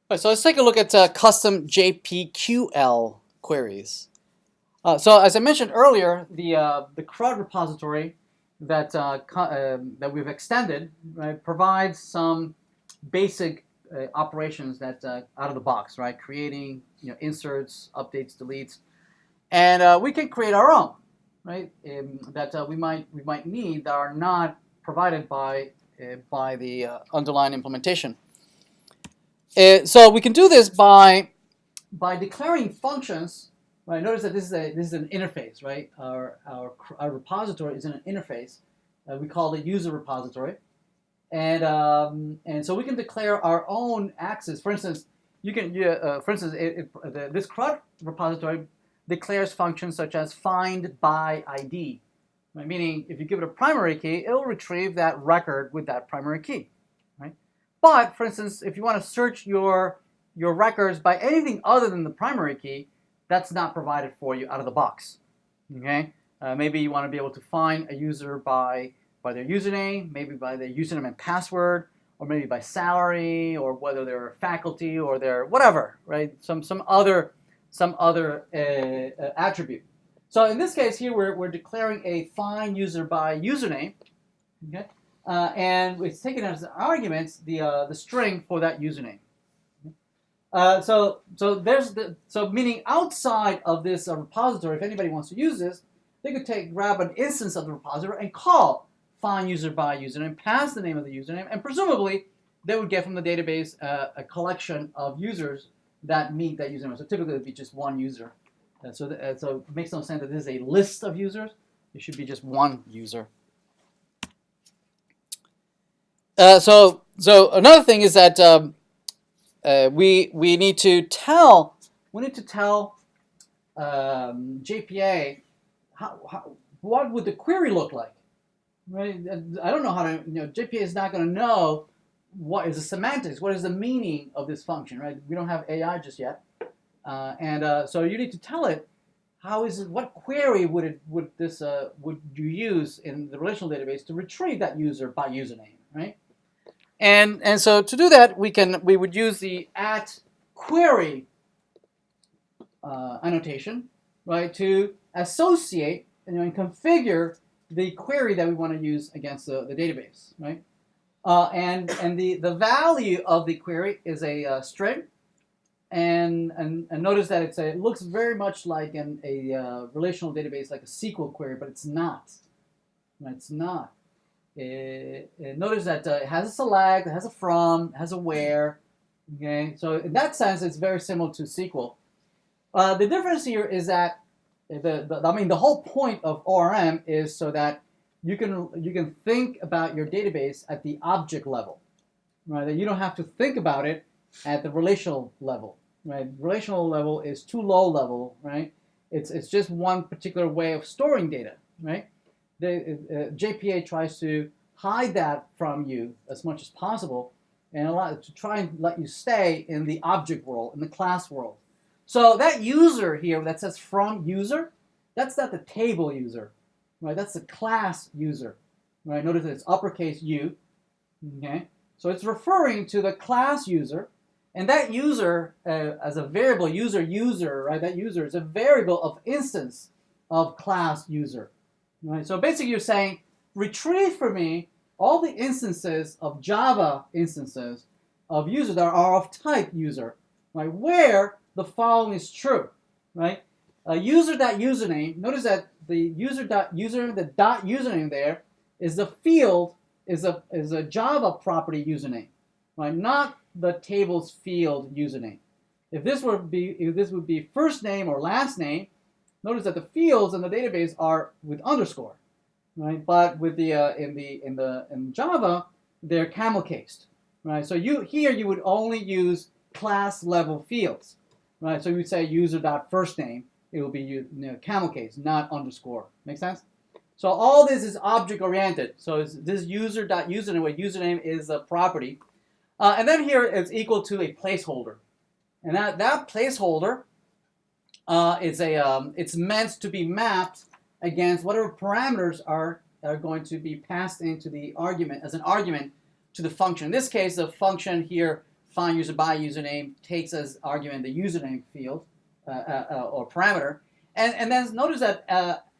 Right, so let's take a look at custom JPQL queries. So as I mentioned earlier, the CRUD repository that we've extended, right, provides some basic operations that out of the box, right, creating inserts, updates, deletes, and we can create our own, right, that we might need that are not provided by the underlying implementation. So we can do this by declaring functions. Right. Notice that this is an interface. Right. Our repository is in an interface. We call it user repository, and so we can declare our own access. For instance, this CRUD repository declares functions such as find by ID. Right? Meaning, if you give it a primary key, it'll retrieve that record with that primary key. Right. But for instance, if you want to search your records by anything other than the primary key, that's not provided for you out of the box. Okay, maybe you want to be able to find a user by their username, maybe by their username and password, or maybe by salary, or whether they're faculty or they're whatever, right? Some other attribute. So in this case here, we're declaring a find user by username. Okay. And it's taken as an argument the string for that username. So meaning outside of this repository, if anybody wants to use this, they could grab an instance of the repository and call find user by username, pass the name of the username, and presumably they would get from the database a collection of users that meet that username. So typically it would be just one user. So it makes no sense that this is a list of users. It should be just one user. So another thing is that we need to tell JPA what would the query look like. Right? I don't know how to. JPA is not going to know what is the semantics, what is the meaning of this function. Right? We don't have AI just yet, so you need to tell it what query would you use in the relational database to retrieve that user by username. Right? And so to do that, we would use the @query annotation, right, to associate and configure the query that we want to use against the database, right? And the value of the query is a string, and notice that it looks very much like a relational database, like a SQL query, but it's not. Right? It's not. Notice that it has a select, it has a from, it has a where. Okay, so in that sense, it's very similar to SQL. The difference here is that the whole point of ORM is so that you can think about your database at the object level, right? That you don't have to think about it at the relational level, right? Relational level is too low level, right? It's just one particular way of storing data, right? JPA tries to hide that from you as much as possible and try and let you stay in the object world, in the class world. So that user here that says from user, that's not the table user, right? That's the class user, right? Notice that it's uppercase U, okay? So it's referring to the class user, and that user as a variable user, right? That user is a variable of instance of class user. Right, so basically you're saying, retrieve for me all the instances of Java instances of user that are of type user, right, where the following is true, right? User.username, notice that the user.username, the .username there is the field, is a Java property username, right, not the table's field username. If this would be first name or last name, notice that the fields in the database are with underscore, right? But with in Java, they're camel cased, right? So you would only use class level fields, right? So you would say user.firstname. It will be camel case, not underscore. Make sense? So all this is object oriented. So this user.username, where username is a property, and then here it's equal to a placeholder, and that placeholder. It's meant to be mapped against whatever parameters are going to be passed into the argument as an argument to the function. In this case, the function here find user by username takes as argument the username field or parameter, and then notice that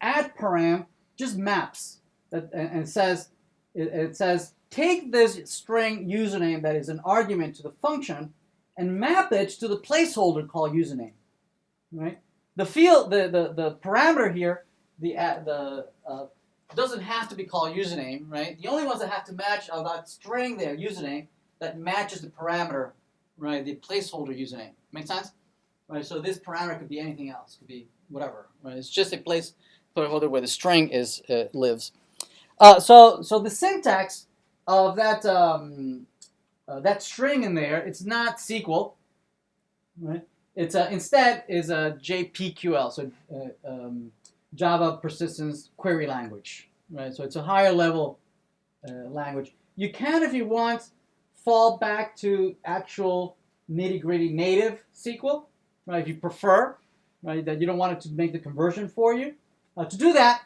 add param just maps that, and says it says take this string username that is an argument to the function and map it to the placeholder called username. Right? The field, the parameter here, doesn't have to be called username, right? The only ones that have to match are that string there, username, that matches the parameter, right? The placeholder username. Make sense? Right. So this parameter could be anything else. Could be whatever. Right. It's just a placeholder where the string is lives. So the syntax of that that string in there, it's not SQL, right? It's instead is a JPQL, so Java Persistence Query Language, right? So it's a higher level language. You can, if you want, fall back to actual nitty-gritty native SQL, right? If you prefer, right, that you don't want it to make the conversion for you. To do that,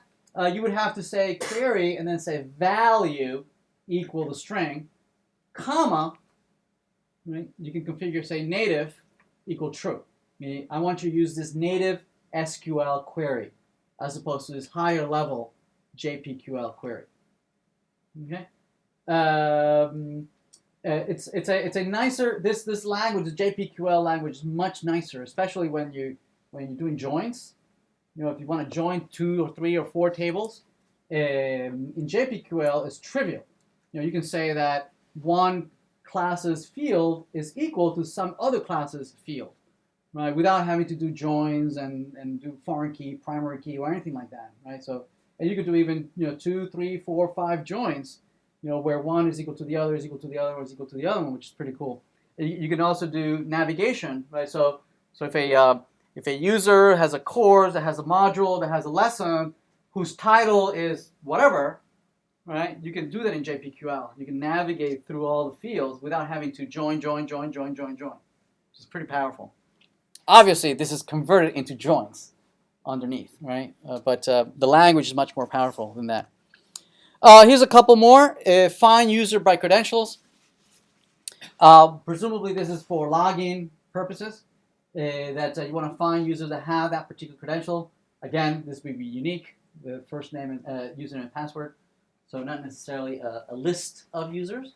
you would have to say query and then say value equal the string, comma, right? You can configure, say, native equal true. Meaning, I want you to use this native SQL query as opposed to this higher level JPQL query. Okay, it's a nicer this language, the JPQL language, is much nicer, especially when you're doing joins. You know, if you want to join 2 or 3 or 4 tables, in JPQL it's trivial. You know, you can say that one class's field is equal to some other class's field, right? Without having to do joins and do foreign key, primary key, or anything like that, right? So, and you could do even 2, 3, 4, 5 joins, where one is equal to the other, is equal to the other, is equal to the other one, which is pretty cool. You can also do navigation, right? So if a user has a course that has a module that has a lesson whose title is whatever, right? You can do that in JPQL. You can navigate through all the fields without having to join, which is pretty powerful. Obviously, this is converted into joins underneath, right? But the language is much more powerful than that. Here's a couple more. Find user by credentials. Presumably, this is for login purposes. That you want to find users that have that particular credential. Again, this would be unique, the first name and username and password. So not necessarily a list of users.